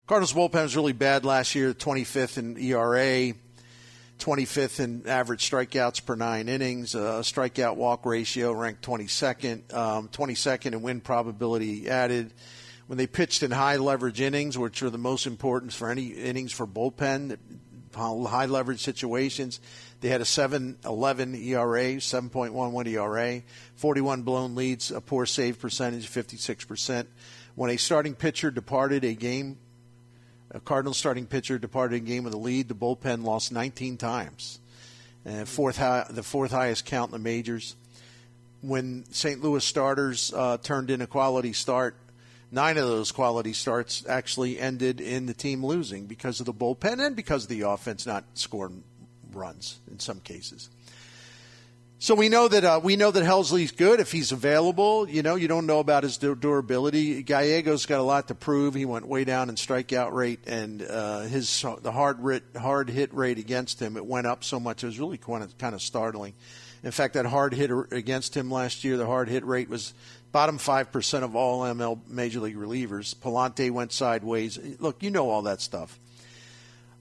Cardinals bullpen was really bad last year, 25th in ERA, 25th in average strikeouts per 9 innings, strikeout walk ratio ranked 22nd, 22nd in win probability added. When they pitched in high leverage innings, which are the most important for any innings for bullpen, high leverage situations, they had a 7.11 ERA, 7.11 ERA, 41 blown leads, a poor save percentage, 56%. When a starting pitcher departed a game, a Cardinals starting pitcher departed a game with a lead, the bullpen lost 19 times, the fourth highest count in the majors. When St. Louis starters turned in a quality start, 9 of those quality starts actually ended in the team losing because of the bullpen and because of the offense not scoring runs in some cases. So we know that Helsley's good if he's available. You don't know about his durability. Gallego's got a lot to prove. He went way down in strikeout rate, and the hard hit rate against him, it went up so much. It was really kind of startling. In fact, that hard hit against him last year, the hard hit rate was bottom 5% of all Major League relievers. Palante went sideways. Look, you know all that stuff.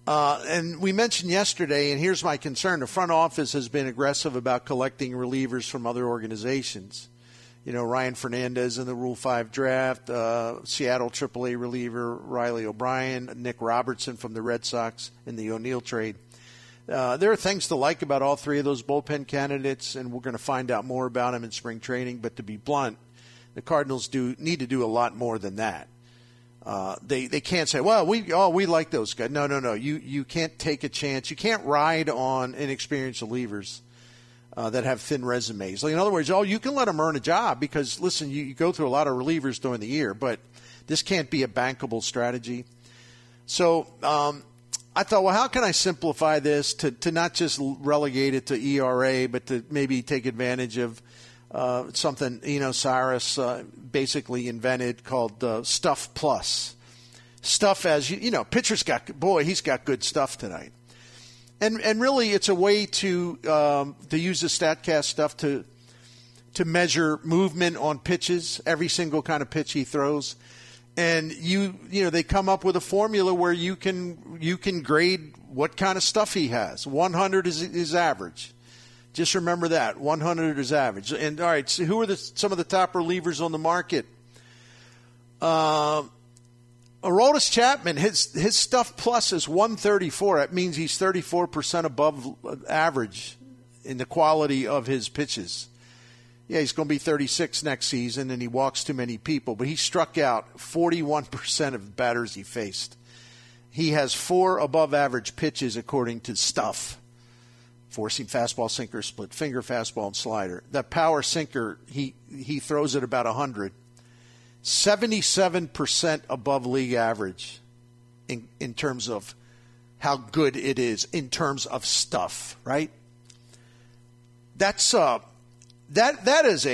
And we mentioned yesterday, and here's my concern, the front office has been aggressive about collecting relievers from other organizations. Ryan Fernandez in the Rule 5 draft, Seattle AAA reliever Riley O'Brien, Nick Robertson from the Red Sox in the O'Neill trade. There are things to like about all 3 of those bullpen candidates, and we're going to find out more about them in spring training. But to be blunt, the Cardinals need to do a lot more than that. They can't say, well, we like those guys. No. You can't take a chance. You can't ride on inexperienced relievers that have thin resumes. In other words, you can let them earn a job because, listen, you go through a lot of relievers during the year, but this can't be a bankable strategy. So I thought, well, how can I simplify this to not just relegate it to ERA, but to maybe take advantage of something Cyrus basically invented called Stuff Plus. Stuff, as pitcher's he's got good stuff tonight. And really it's a way to use the StatCast stuff to measure movement on pitches, every single kind of pitch he throws. And they come up with a formula where you can grade what kind of stuff he has. 100 is average. Just remember that 100 is average. And all right, so who are some of the top relievers on the market? Aroldis Chapman, his stuff plus is 134. That means he's 34% above average in the quality of his pitches. Yeah, he's going to be 36 next season, and he walks too many people. But he struck out 41% of the batters he faced. He has 4 above-average pitches according to Stuff. Four-seam fastball, sinker, split finger fastball, and slider. That power sinker, he throws at about 100. 77% above league average in terms of how good it is in terms of stuff, right? That's that's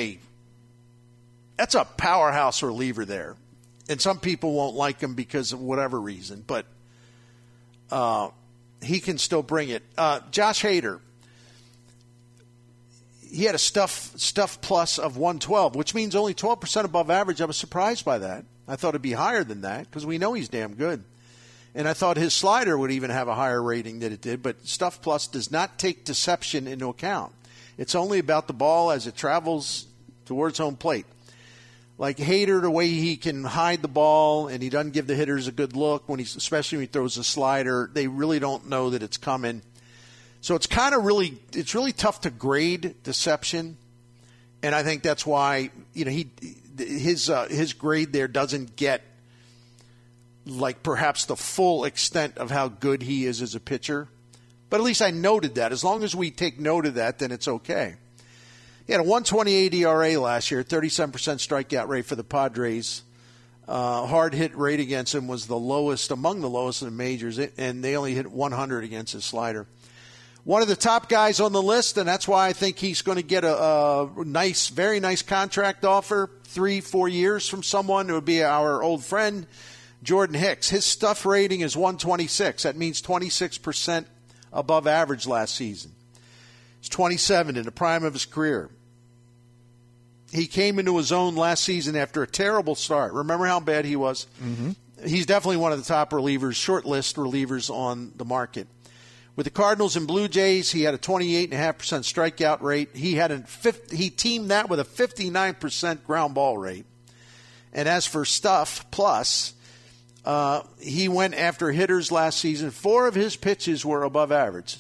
a powerhouse reliever there. And some people won't like him because of whatever reason, but he can still bring it. Josh Hader, he had a stuff plus of 112, which means only 12% above average. I was surprised by that. I thought it'd be higher than that because we know he's damn good. And I thought his slider would even have a higher rating than it did, but stuff plus does not take deception into account. It's only about the ball as it travels towards home plate. Like Hader, the way he can hide the ball and he doesn't give the hitters a good look, especially when he throws a slider, they really don't know that it's coming. So it's really tough to grade deception, and I think that's why his grade there doesn't get like perhaps the full extent of how good he is as a pitcher. But at least I noted that. As long as we take note of that, then it's okay. He had a 1.28 ERA last year, 37% strikeout rate for the Padres. Hard hit rate against him was among the lowest in the majors, and they only hit 100 against his slider. One of the top guys on the list, and that's why I think he's going to get a very nice contract offer, 3-4 years from someone who would be our old friend, Jordan Hicks. His stuff rating is 126. That means 26% above average last season. He's 27 in the prime of his career. He came into his own last season after a terrible start. Remember how bad he was? Mm-hmm. he's definitely one of the top relievers, short list relievers on the market. With the Cardinals and Blue Jays, he had a 28.5% strikeout rate. He teamed that with a 59% ground ball rate. And as for stuff plus, he went after hitters last season. 4 of his pitches were above average.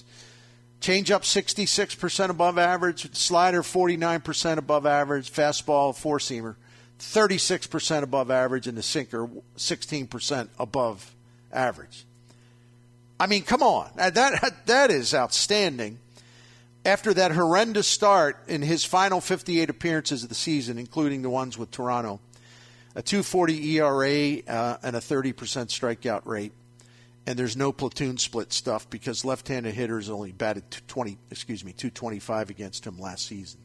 Changeup 66% above average, slider 49% above average, fastball, four-seamer 36% above average, and the sinker 16% above average. I mean, come on. That is outstanding. After that horrendous start in his final 58 appearances of the season, including the ones with Toronto, a 2.40 ERA and a 30% strikeout rate. And there's no platoon split stuff because left-handed hitters only batted 225 against him last season.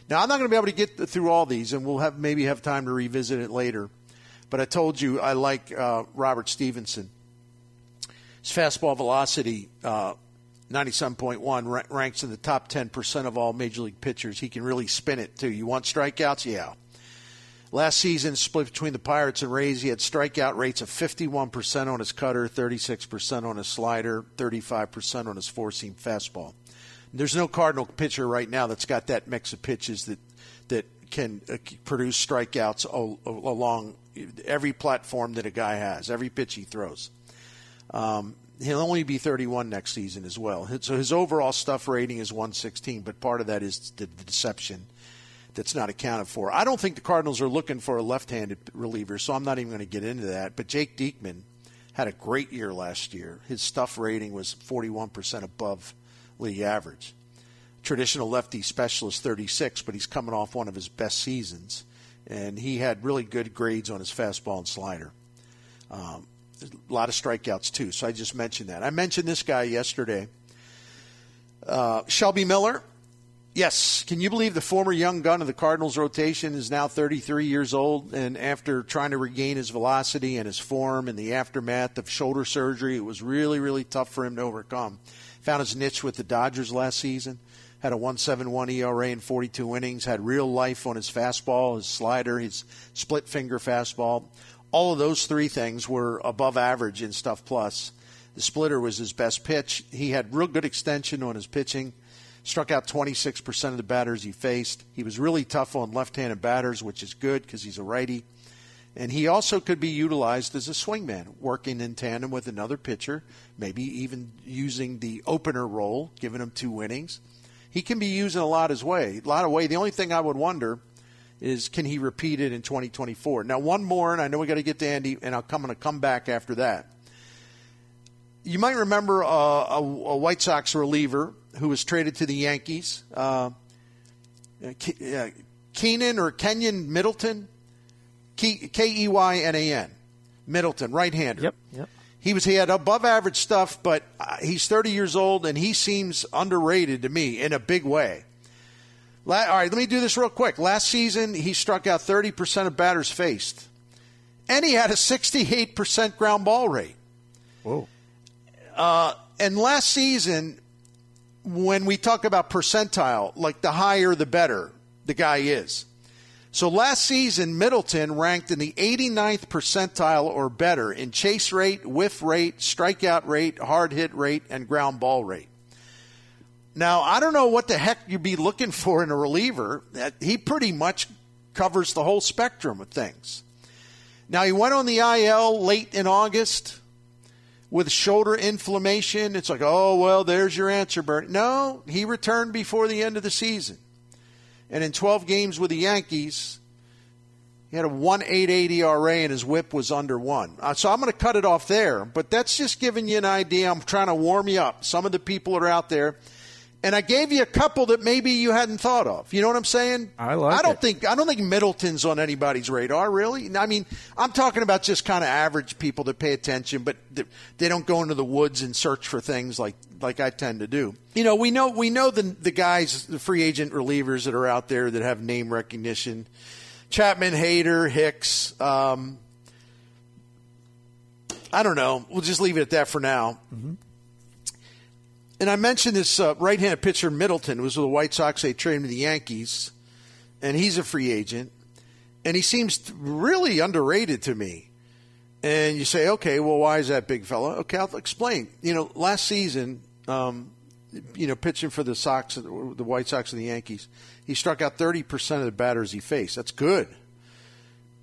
Now, I'm not going to be able to get through all these, and we'll maybe have time to revisit it later. But I told you I like Robert Stevenson. His fastball velocity, 97.1, ranks in the top 10% of all Major League pitchers. He can really spin it, too. You want strikeouts? Yeah. Last season, split between the Pirates and Rays, he had strikeout rates of 51% on his cutter, 36% on his slider, 35% on his four-seam fastball. There's no Cardinal pitcher right now that's got that mix of pitches that can produce strikeouts along every platform that a guy has, every pitch he throws. He'll only be 31 next season as well. So his overall stuff rating is 116, but part of that is the deception that's not accounted for. I don't think the Cardinals are looking for a left-handed reliever, so I'm not even going to get into that. But Jake Diekman had a great year last year. His stuff rating was 41% above league average. Traditional lefty specialist, 36, but he's coming off one of his best seasons. And he had really good grades on his fastball and slider. A lot of strikeouts, too, so I just mentioned that. I mentioned this guy yesterday. Shelby Miller. Yes. Can you believe the former young gun of the Cardinals rotation is now 33 years old? And after trying to regain his velocity and his form in the aftermath of shoulder surgery, it was really, really tough for him to overcome. Found his niche with the Dodgers last season. Had a 1.71 ERA in 42 innings. Had real life on his fastball, his slider, his split finger fastball. All of those three things were above average in stuff plus. The splitter was his best pitch. He had real good extension on his pitching. Struck out 26% of the batters he faced. He was really tough on left-handed batters, which is good because he's a righty. And he also could be utilized as a swingman, working in tandem with another pitcher, maybe even using the opener role, giving him 2 innings. He can be used in a lot of ways. The only thing I would wonder is, can he repeat it in 2024? Now, one more, and I know we got to get to Andy, and I'm going to come back after that. You might remember a White Sox reliever who was traded to the Yankees, Keenan Middleton, Keynan, Middleton, right-hander. Yep. He had above average stuff, but he's 30 years old, and he seems underrated to me in a big way. All right, let me do this real quick. Last season, he struck out 30% of batters faced, and he had a 68% ground ball rate. Whoa. And last season, when we talk about percentile, like the higher the better the guy is. So last season, Middleton ranked in the 89th percentile or better in chase rate, whiff rate, strikeout rate, hard hit rate, and ground ball rate. Now, I don't know what the heck you'd be looking for in a reliever. He pretty much covers the whole spectrum of things. Now, he went on the IL late in August with shoulder inflammation. It's like, oh, well, there's your answer, Bert. No, he returned before the end of the season. And in 12 games with the Yankees, he had a 1.88 ERA and his whip was under 1. So I'm going to cut it off there. But that's just giving you an idea. I'm trying to warm you up. Some of the people are out there. And I gave you a couple that maybe you hadn't thought of. You know what I'm saying? I don't think Middleton's on anybody's radar, really. I mean, I'm talking about just kind of average people that pay attention, but they don't go into the woods and search for things like I tend to do. You know, we know the guys, the free agent relievers that are out there that have name recognition. Chapman, Hader, Hicks. I don't know. We'll just leave it at that for now. Mm-hmm. And I mentioned this right-handed pitcher, Middleton, was with the White Sox. They traded him to the Yankees, and he's a free agent. And he seems really underrated to me. And you say, okay, well, why is that big fella? Okay, I'll explain. Last season, pitching for the White Sox and the Yankees, he struck out 30% of the batters he faced. That's good.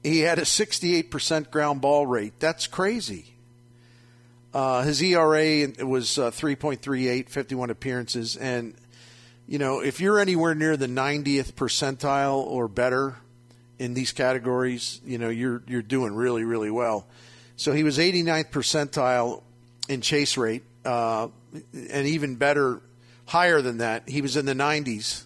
He had a 68% ground ball rate. That's crazy. His ERA was 3.38, 51 appearances. And, if you're anywhere near the 90th percentile or better in these categories, you're doing really, really well. So he was 89th percentile in chase rate, and even better, higher than that, he was in the 90s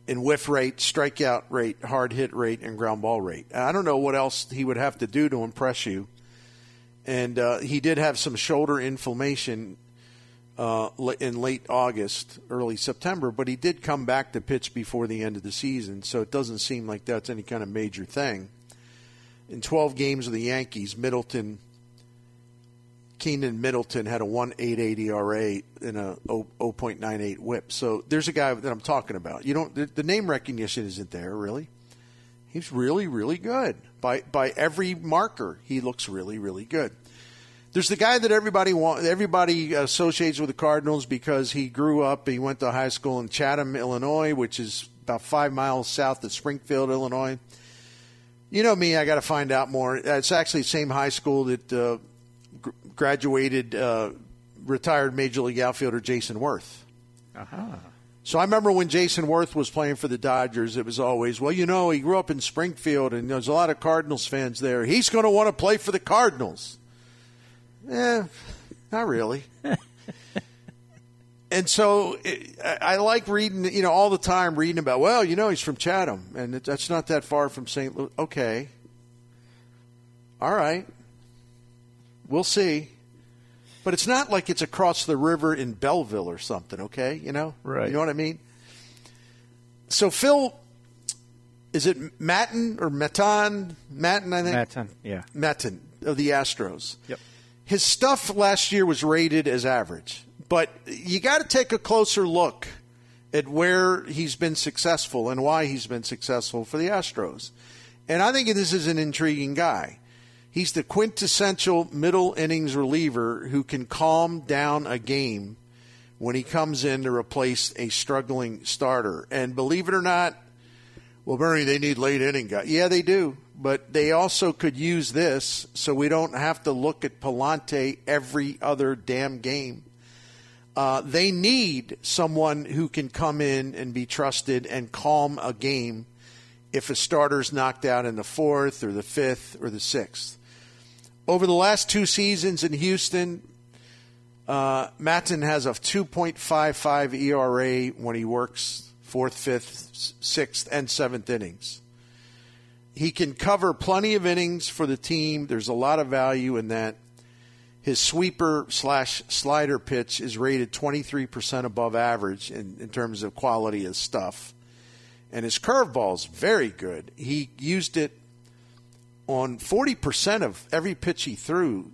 in whiff rate, strikeout rate, hard hit rate, and ground ball rate. I don't know what else he would have to do to impress you. And he did have some shoulder inflammation in late August, early September, but he did come back to pitch before the end of the season, so it doesn't seem like that's any kind of major thing. In 12 games with the Yankees, Keenan Middleton had a 1.88 ERA and a 0.98 WHIP. So there's a guy that I'm talking about. The name recognition isn't there, really. He's really, really good. By every marker, he looks really, really good. There's the guy that everybody associates with the Cardinals because he grew up, he went to high school in Chatham, Illinois, which is about 5 miles south of Springfield, Illinois. You know me, I got to find out more. It's actually the same high school that graduated retired Major League outfielder Jason Worth. Uh-huh. So I remember when Jason Worth was playing for the Dodgers, it was always, he grew up in Springfield, and there's a lot of Cardinals fans there. He's going to want to play for the Cardinals. Not really. And so I like reading, all the time reading about, he's from Chatham, and that's not that far from St. Louis. Okay. All right. We'll see. But it's not like it's across the river in Belleville or something, okay? Right. You know what I mean? So Phil, is it Matten or Matten? Matten, I think? Matten, yeah. Matten of the Astros. Yep. His stuff last year was rated as average. But you got to take a closer look at where he's been successful and why he's been successful for the Astros. And I think this is an intriguing guy. He's the quintessential middle innings reliever who can calm down a game when he comes in to replace a struggling starter. And believe it or not, Bernie, they need late inning guys. Yeah, they do. But they also could use this so we don't have to look at Palante every other damn game. They need someone who can come in and be trusted and calm a game if a starter's knocked out in the 4th or the 5th or the 6th. Over the last 2 seasons in Houston, Matten has a 2.55 ERA when he works 4th, 5th, 6th, and 7th innings. He can cover plenty of innings for the team. There's a lot of value in that. His sweeper/slider pitch is rated 23% above average in terms of quality of stuff. And his curveball is very good. He used it on 40% of every pitch he threw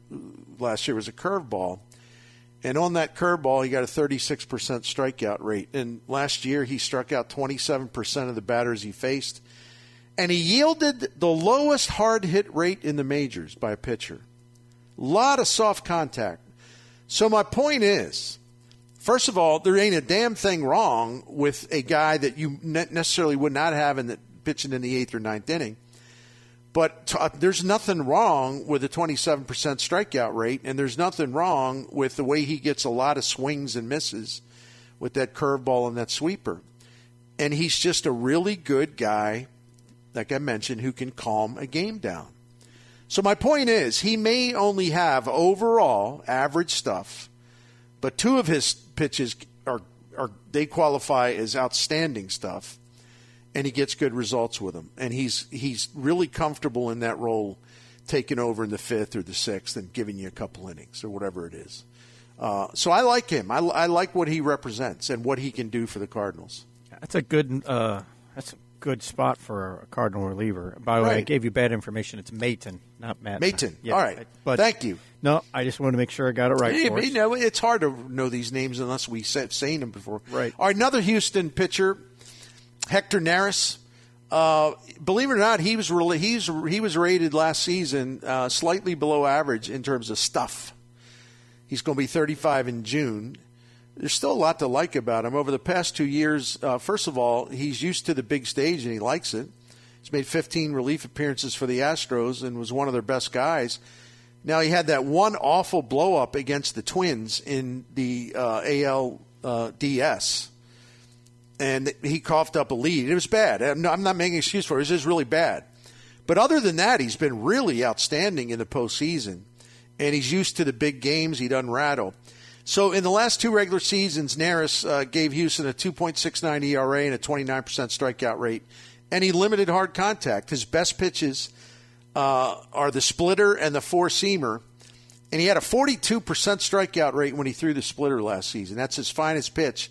last year was a curveball. And on that curveball, he got a 36% strikeout rate. And last year, he struck out 27% of the batters he faced. And he yielded the lowest hard hit rate in the majors by a pitcher. A lot of soft contact. So my point is, first of all, there ain't a damn thing wrong with a guy that you necessarily would not have pitching in the 8th or 9th inning. But there's nothing wrong with a 27% strikeout rate, and there's nothing wrong with the way he gets a lot of swings and misses with that curveball and that sweeper. And he's just a really good guy, like I mentioned, who can calm a game down. So my point is, he may only have overall average stuff, but 2 of his pitches are they qualify as outstanding stuff. And he gets good results with them. And he's really comfortable in that role, taking over in the 5th or the 6th and giving you a couple innings or whatever it is. So I like him. I like what he represents and what he can do for the Cardinals. That's a good spot for a Cardinal reliever. By the way, I gave you bad information. It's Matten, not Matten. Matten. Yeah, all right. But thank you. No, I just wanted to make sure I got it right. It's hard to know these names unless we've seen them before. Right. All right, another Houston pitcher, Hector Neris. Believe it or not, he was rated last season slightly below average in terms of stuff. He's going to be 35 in June. There's still a lot to like about him. Over the past 2 years, first of all, he's used to the big stage and he likes it. He's made 15 relief appearances for the Astros and was one of their best guys. Now, he had that one awful blow-up against the Twins in the ALDS, and he coughed up a lead. It was bad. I'm not making an excuse for it. It was just really bad. But other than that, he's been really outstanding in the postseason, and he's used to the big games. He doesn't rattle. So in the last 2 regular seasons, Neris gave Houston a 2.69 ERA and a 29% strikeout rate, and he limited hard contact. His best pitches are the splitter and the four-seamer, and he had a 42% strikeout rate when he threw the splitter last season. That's his finest pitch.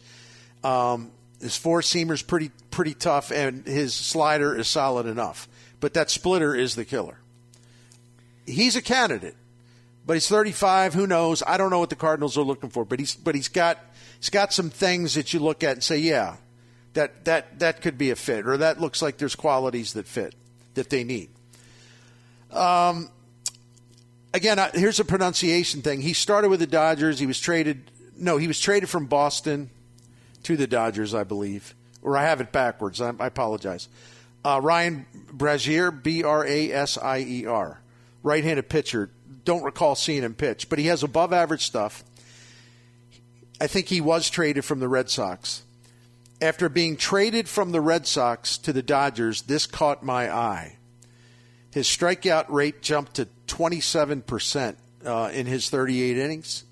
His four-seamer's pretty tough, and his slider is solid enough. But that splitter is the killer. He's a candidate, but he's 35. Who knows? I don't know what the Cardinals are looking for, but he's got some things that you look at and say, yeah, that could be a fit, or that looks like there's qualities that fit that they need. Again, here's a pronunciation thing. He started with the Dodgers. He was traded from Boston to the Dodgers, I believe. Or I have it backwards. I apologize. Ryan Brasier, Brasier, right-handed pitcher. Don't recall seeing him pitch, but he has above-average stuff. I think he was traded from the Red Sox. After being traded from the Red Sox to the Dodgers, this caught my eye. His strikeout rate jumped to 27% in his 38 innings,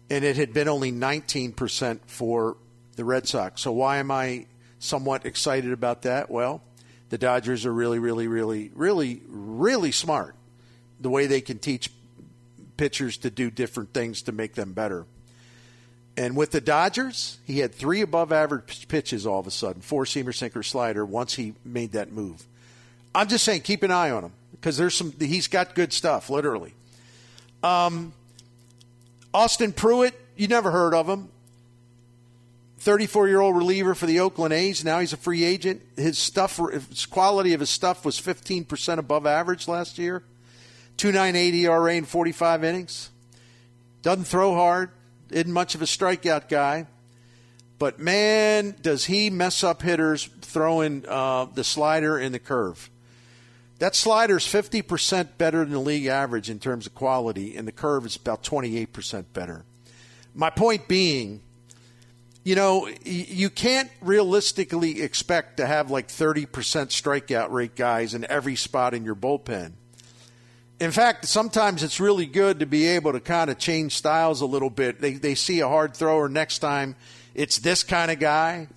and it had been only 19% for the Red Sox. So why am I somewhat excited about that? Well, the Dodgers are really, really, really, really, really smart the way they can teach pitchers to do different things to make them better. And with the Dodgers, he had 3 above-average pitches all of a sudden, four-seamer, sinker, slider, once he made that move. I'm just saying, keep an eye on him because he's got good stuff, literally. Austin Pruitt, you never heard of him. 34-year-old reliever for the Oakland A's. Now he's a free agent. His quality of his stuff was 15% above average last year. 2.98 ERA in 45 innings. Doesn't throw hard. Isn't much of a strikeout guy. But, man, does he mess up hitters throwing the slider and the curve. That slider's 50% better than the league average in terms of quality, and the curve is about 28% better. My point being, you can't realistically expect to have like 30% strikeout rate guys in every spot in your bullpen. In fact, sometimes it's really good to be able to kind of change styles a little bit. They see a hard thrower next time. It's this kind of guy,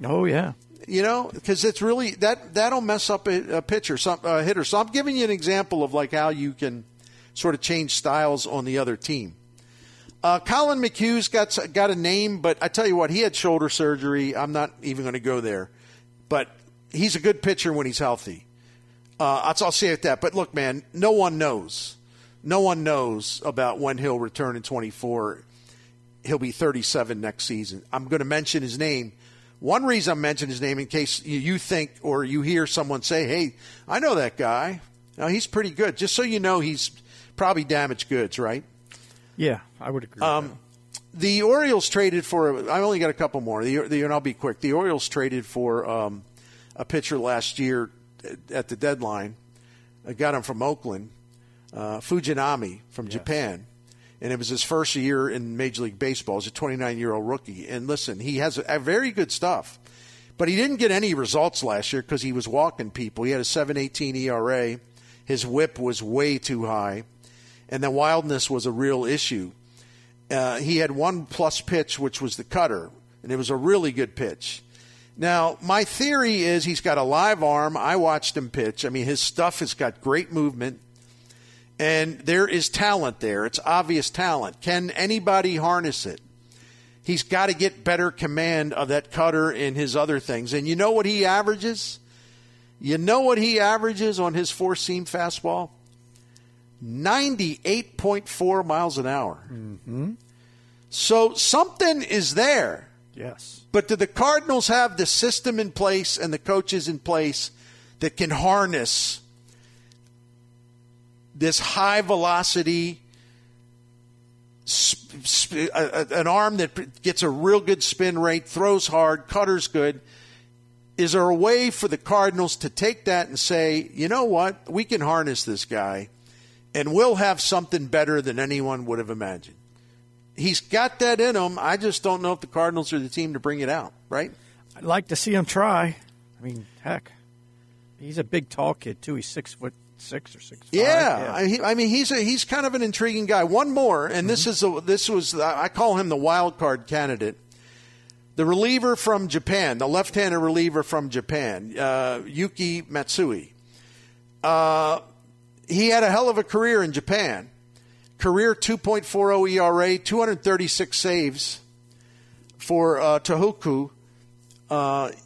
Oh, yeah. Because it's really that'll mess up a pitcher, a hitter. So I'm giving you an example of like how you can sort of change styles on the other team. Colin McHugh's got a name, but I tell you what, he had shoulder surgery. I'm not even going to go there. But he's a good pitcher when he's healthy. I'll say it that. But look, man, no one knows. No one knows about when he'll return in 24. He'll be 37 next season. I'm going to mention his name. One reason I'm mentioning his name in case you think or you hear someone say, hey, I know that guy. Now, he's pretty good. Just so you know, he's probably damaged goods, right? Yeah, I would agree with that. The Orioles traded for – I only got a couple more, and I'll be quick. The Orioles traded for a pitcher last year at the deadline. I got him from Oakland, Fujinami from Japan. And it was his first year in Major League Baseball. He's a 29-year-old rookie. And listen, he has a very good stuff. But he didn't get any results last year because he was walking people. He had a 7.18 ERA. His whip was way too high. And the wildness was a real issue. He had one plus pitch, which was the cutter. And it was a really good pitch. Now, my theory is he's got a live arm. I watched him pitch. I mean, his stuff has got great movement. And there is talent there. It's obvious talent. Can anybody harness it? He's got to get better command of that cutter and his other things. And you know what he averages? You know what he averages on his four-seam fastball? 98.4 miles an hour. Mm-hmm. So something is there. Yes. But do the Cardinals have the system in place and the coaches in place that can harness this high velocity, an arm that gets a real good spin rate, throws hard, cutter's good. Is there a way for the Cardinals to take that and say, you know what, we can harness this guy and we'll have something better than anyone would have imagined? He's got that in him. I just don't know if the Cardinals are the team to bring it out, right? I'd like to see him try. I mean, heck, he's a big, tall kid, too. He's 6'6" or 6'5". Yeah. He's kind of an intriguing guy. One more, and this was I call him the wild card candidate. The reliever from Japan, the left-handed reliever from Japan, Yuki Matsui. He had a hell of a career in Japan. Career 2.40 ERA, 236 saves for Tohoku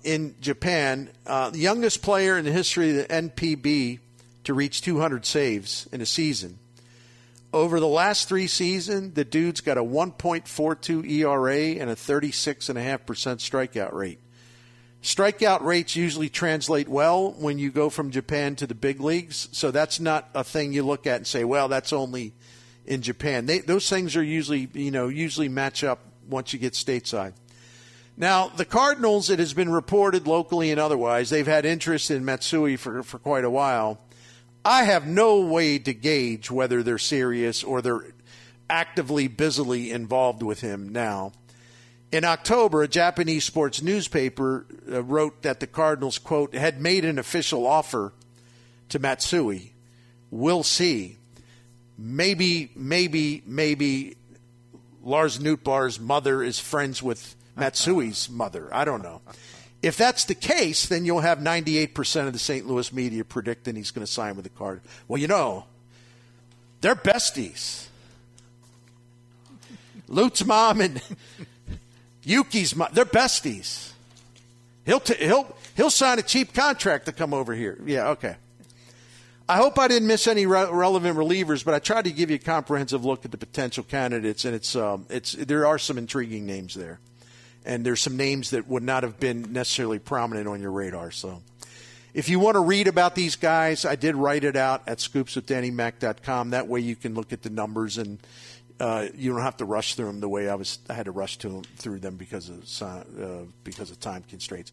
in Japan. The youngest player in the history of the NPB to reach 200 saves in a season. Over the last 3 seasons, the dude's got a 1.42 ERA and a 36.5% strikeout rate. Strikeout rates usually translate well when you go from Japan to the big leagues, so that's not a thing you look at and say, well, that's only in Japan. Those things are usually match up once you get stateside. Now, the Cardinals, it has been reported locally and otherwise, they've had interest in Matsui for quite a while. I have no way to gauge whether they're serious or they're actively, busily involved with him now. In October, a Japanese sports newspaper wrote that the Cardinals, quote, had made an official offer to Matsui. We'll see. Maybe Lars Nootbaar's mother is friends with Matsui's mother. I don't know. If that's the case, then you'll have 98% of the St. Louis media predicting he's going to sign with the Cardinals. Well, they're besties. Lute's mom and Yuki's mom, they're besties. He'll sign a cheap contract to come over here. Yeah, okay. I hope I didn't miss any relevant relievers, but I tried to give you a comprehensive look at the potential candidates, and there are some intriguing names there. And there's some names that would not have been necessarily prominent on your radar. So if you want to read about these guys, I did write it out at scoopswithdannymac.com. That way you can look at the numbers and you don't have to rush through them the way I had to rush through them because of time constraints.